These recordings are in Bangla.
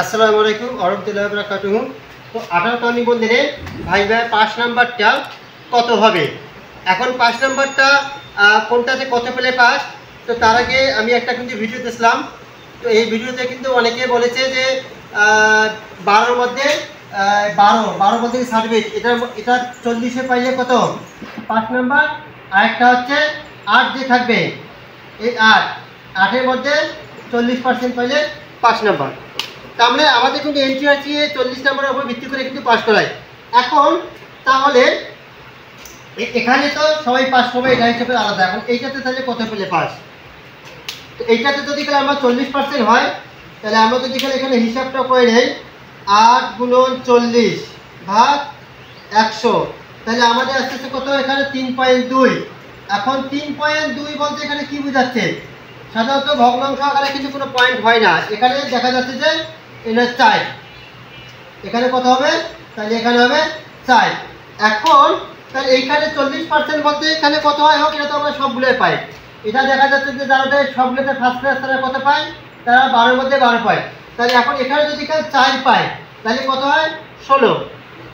আসসালামু আলাইকুম ওয়া বারাকাতুহু। তো 18 নিবন্ধনে ভাইবা 5 নাম্বারটা কত হবে? এখন 5 নাম্বারটা কোনটাতে কত পেলে পাস? তো তার আগে আমি একটা কিন্তু ভিডিও দিয়েছিলাম। তো এই ভিডিওতে কিন্তু অনেকে বলেছে যে 12 মধ্যে 12 মধ্যে সার্ভিস এটা 40-এ পাইলে কত 5 নাম্বার। আরেকটা হচ্ছে 8 যে থাকবে, এই 8-এর মধ্যে 40% পাইলে 5 নাম্বার। তার মানে আমাদের কিন্তু এনটিআরসি 40 নম্বরের উপর ভিত্তি করে কিন্তু পাস করায়। এখন তাহলে এখানে তো সবাই পাস করবে, এটা হিসেবে আলাদা। এখন এইটাতে তাহলে কত পেলে পাস? তো এইটাতে যদি আমার 40% হয়, তাহলে আমরা যদি এখানে হিসাবটা করে নেই 8 গুণন 40 ভাগ 100, তাহলে আমাদের আসতেছে কত? এখানে 3.2। এখন 3.2 বলতে এখানে কি বোঝাচ্ছে? সাধারণত ভগ্নাংশ আকারে কিন্তু কোনো পয়েন্ট হয় না। এখানে দেখা যাচ্ছে যে এটা 4, এখানে কত হবে? তাহলে এখানে হবে 4। এখন তাহলে এইখানে 40% বলতে এখানে কত হয় হোক, এটা তো আমরা সবগুলোই পাই। এটা দেখা যাচ্ছে যে যারা সবগুলোতে ফার্স্ট ক্লাস তারা কত পায়? তারা 12-এর মধ্যে 12 পায়। তাহলে এখন এখানে যদি 4 পায় তাহলে কত হয়? 16।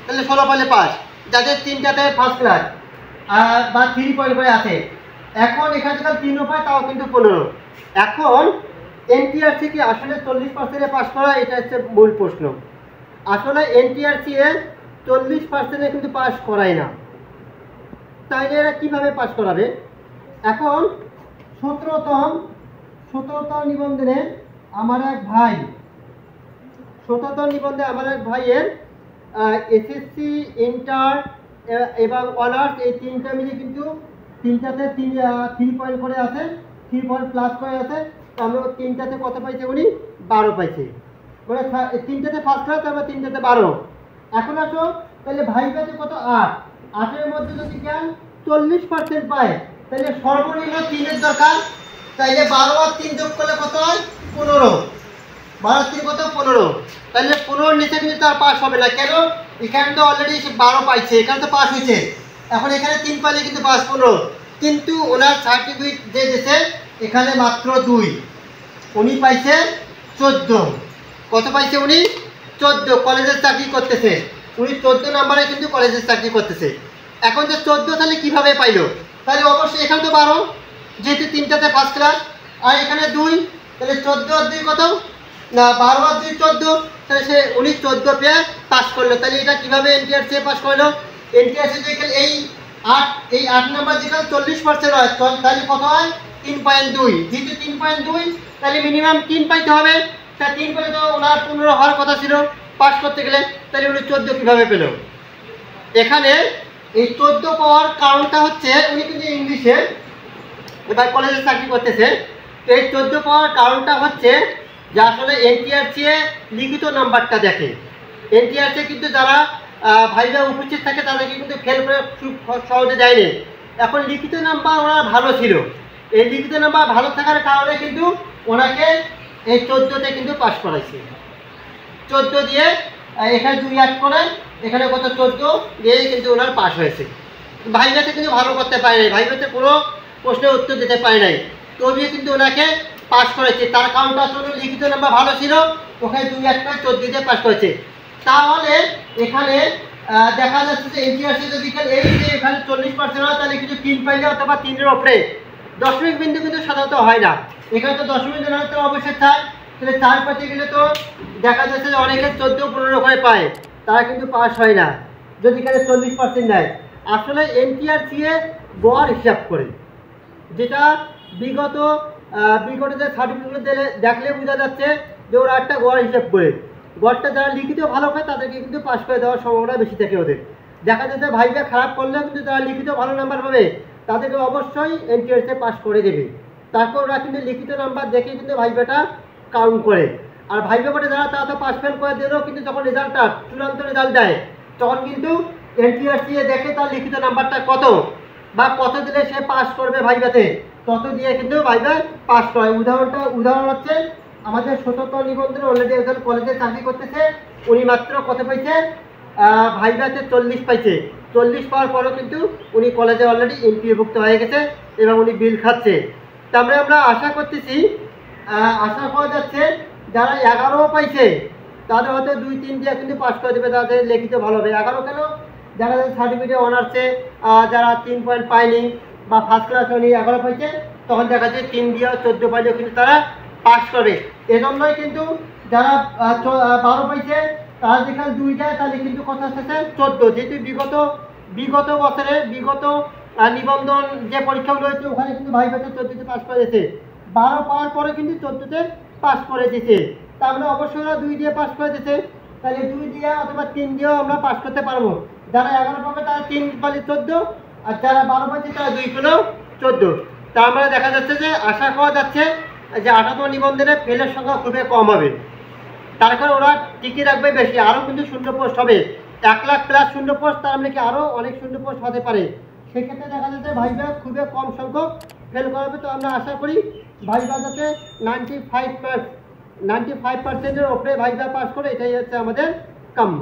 তাহলে 16 পাইলে পাস, যাদের 3টাতে ফার্স্ট ক্লাস বা 3 পয়েন্ট করে আছে। এখন এখানে যদি 3ও পায় তাও কিন্তু 15। এখন এনটিআরসি কি আসলে 40%-এ পাস করা? এটা হচ্ছে মূল প্রশ্ন। আসলে এনটিআরসি 40%-এ কিন্তু পাস করায় না। তাইলে এরা কীভাবে পাস করাবে? এখন 17তম নিবন্ধনে আমার এক ভাই, 17তম নিবন্ধনে আমার এক ভাইয়ের এসএসসি, ইন্টার এবং অনার্স এই 3টা মিলে কিন্তু 3টাতে 3 পয়েন্ট করে আছে, 3 পয়েন্ট প্লাস করে আছে। আমরা 3টাতে কত পাইছে? উনি 12 পাইছে। মানে 3টাতে ফার্স্ট ক্লাস, তারপর 3টাতে 12। এখন আসো তাহলে ভাইভাতে কত? 8-এর মধ্যে যদি 40% পায় তাহলে সর্বনিম্ন 3-এর দরকার। তাইলে 12 আর 3 যোগ করলে কত হয়? 15। 12 3 কত? 15। তাহলে 15-র নিচে কিন্তু তার পাস হবে না। কেন? এখানে তো অলরেডি 12 পাইছে, এখানে তো পাস হয়েছে। এখন এখানে 3 পাইলে কিন্তু পাস 15। কিন্তু ওনার সার্টিফিকেট যে দিয়েছে এখানে মাত্র 2, উনি পাইছে 14। কত পাইছে উনি? 14। কলেজের চাকরি করতেছে উনি, 14 নম্বরে কিন্তু কলেজের চাকরি করতেছে। এখন যে 14 তাহলে কিভাবে পাইলো? তাহলে অবশ্যই এখানে তো 12, যেহেতু 3টাতে ফার্স্ট ক্লাস, আর এখানে 2, তাহলে 14 আর 2 কত? না, 12 আর 2 14। তাহলে উনি 14 পেয়ে পাস করলো। তাহলে এটা কিভাবে এনটিআরসি পাস করলো? এনটিআরসি যেখানে এই 8 নাম্বার যেখানে 40% হয়, তাহলে কত হয়? 3.2। যেহেতু 3.2, তাহলে মিনিমাম 3 পাইতে হবে। তা 3 পেলে তো ওনার 15 হওয়ার কথা ছিল পাস করতে গেলে। তাহলে উনি 14 কীভাবে পেল? এখানে এই 14 পাওয়ার কারণটা হচ্ছে উনি কিন্তু ইংলিশে এবার কলেজে চাকরি করতেছে। এই 14 পাওয়ার কারণটা হচ্ছে যে আসলে এনটিআরসি লিখিত নাম্বারটা দেখে। এনটিআরসি কিন্তু যারা ভাইবা উপস্থিত থাকে তাদেরকে কিন্তু ফেল করে খুব সহজে দেয়নি। এখন লিখিত নাম্বার ওনার ভালো ছিল, এই লিখিত নাম্বার ভালো থাকার কারণে কিন্তু ওনাকে এই 14তে কিন্তু পাস করাইছে। 14 দিয়ে এখানে 2 অ্যাড করে এখানে কত? 14 দিয়েই কিন্তু ওনার পাস হয়েছে। ভাইভাতে কিন্তু ভালো করতে পারে নাই, ভাইভাতে কোনো প্রশ্নের উত্তর দিতে পারে নাই, তবুও কিন্তু ওনাকে পাস করেছে। তার কারণটা আসলে লিখিত নাম্বার ভালো ছিল, ওখানে 2 অ্যাড করে 14 দিয়ে পাস করেছে। তাহলে এখানে দেখা যাচ্ছে যে এনটিআরসি যদি এই যে এখানে 40% হয় তাহলে কিন্তু 3 পাইলে অথবা 3-এর ওপরে দশমিক বিন্দু কিন্তু সাধারণত হয় না। এখানে তো দশমিক বিন্দু তো অবশ্যই 4, তাহলে 4 পাইতে গেলে তো দেখা যাচ্ছে যে অনেকে 14-15 করে পায়, তারা কিন্তু পাস হয় না যদি এখানে 40% দেয়। আসলে এনটিআরসি গড় হিসাব করে, যেটা বিগত যে সার্টিফিকেট দেখলে বোঝা যাচ্ছে যে ওরা একটা গড় হিসাব করে, গড়টা যারা লিখিত ভালো পায় তাদেরকে কিন্তু পাস করে দেওয়ার সম্ভাবনা বেশি থাকে ওদের। দেখা যাচ্ছে ভাইবা খারাপ করলেও কিন্তু যারা লিখিত ভালো নাম্বার পাবে তাদেরকে অবশ্যই এনটিআরসি পাস করে দেবে। তারপর ওরা কিন্তু লিখিত নাম্বার দেখে কিন্তু ভাইবাটা কাউন্ট করে। আর ভাইবা পরে যারা তারা তো পাস ফেল করে দিলেও কিন্তু যখন রেজাল্টটা চূড়ান্ত রেজাল্ট দেয় তখন কিন্তু এনটিআরসি দেখে তার লিখিত নাম্বারটা কত বা কত দিলে সে পাস করবে ভাইবাতে, তত দিয়ে কিন্তু ভাইবা পাস করে। উদাহরণ হচ্ছে আমাদের 17তম নিবন্ধনে অলরেডি একজন কলেজে চাকরি করতেছে, উনি মাত্র কত পাইছে? ভাইভাতে 40 পাইছে। 40 পাওয়ার পরেও কিন্তু উনি কলেজে অলরেডি এমপিওভুক্ত হয়ে গেছে এবং উনি বিল খাচ্ছে। তারপরে আমরা আশা করতেছি, আশা করা যাচ্ছে যারা 11 পাইছে তাদের হয়তো 2-3 দিয়ে কিন্তু পাস করে দেবে, তাদের লিখিত ভালো হবে। 11 কেন, যারা সার্টিফিকেট অনার্সে যারা 3 পয়েন্ট পায়নি বা ফার্স্ট ক্লাস হয়নি 11 পাইছে, তখন দেখা যাচ্ছে 3 দিয়ে 14 পাইলেও কিন্তু তারা পাস করে। এজন্যই কিন্তু যারা 12 পাইছে তারা যেখানে 2 দেয় তাহলে কিন্তু কথা আসতেছে 14, যেহেতু বিগত বছরে বিগত নিবন্ধন যে পরীক্ষাগুলো হয়েছে ওখানে কিন্তু ভাইভাতে 14তে পাস করে দিয়েছে, 12 পাওয়ার পরে কিন্তু 14তে পাস করে দিয়েছে। তার মানে অবশ্যই ওরা 2 দিয়ে পাস করে দিয়েছে, তাহলে 2 দিয়ে অথবা 3 দিয়েও আমরা পাস করতে পারবো। যারা 11 পাবে তারা 3 পালে 14, আর যারা 12 পাচ্ছে তারা 2 পেলেও 14। তার মানে দেখা যাচ্ছে যে আশা করা যাচ্ছে যে 18তম নিবন্ধনে ফেলের সংখ্যা খুবই কম হবে। তার কারণে ওরা টিকিয়ে রাখবে বেশি, আরও কিন্তু শূন্য পোস্ট হবে, 1 লাখ প্লাস শূন্য পোস্ট, তার মানে কি আরও অনেক শূন্য পোস্ট হতে পারে। সেক্ষেত্রে দেখা যাচ্ছে ভাইভা খুবই কম সংখ্যক ফেল করাবে। তো আমরা আশা করি ভাইভা যাতে 95%-এর ওপরে ভাইভা পাস করে, এটাই হচ্ছে আমাদের কাম্য।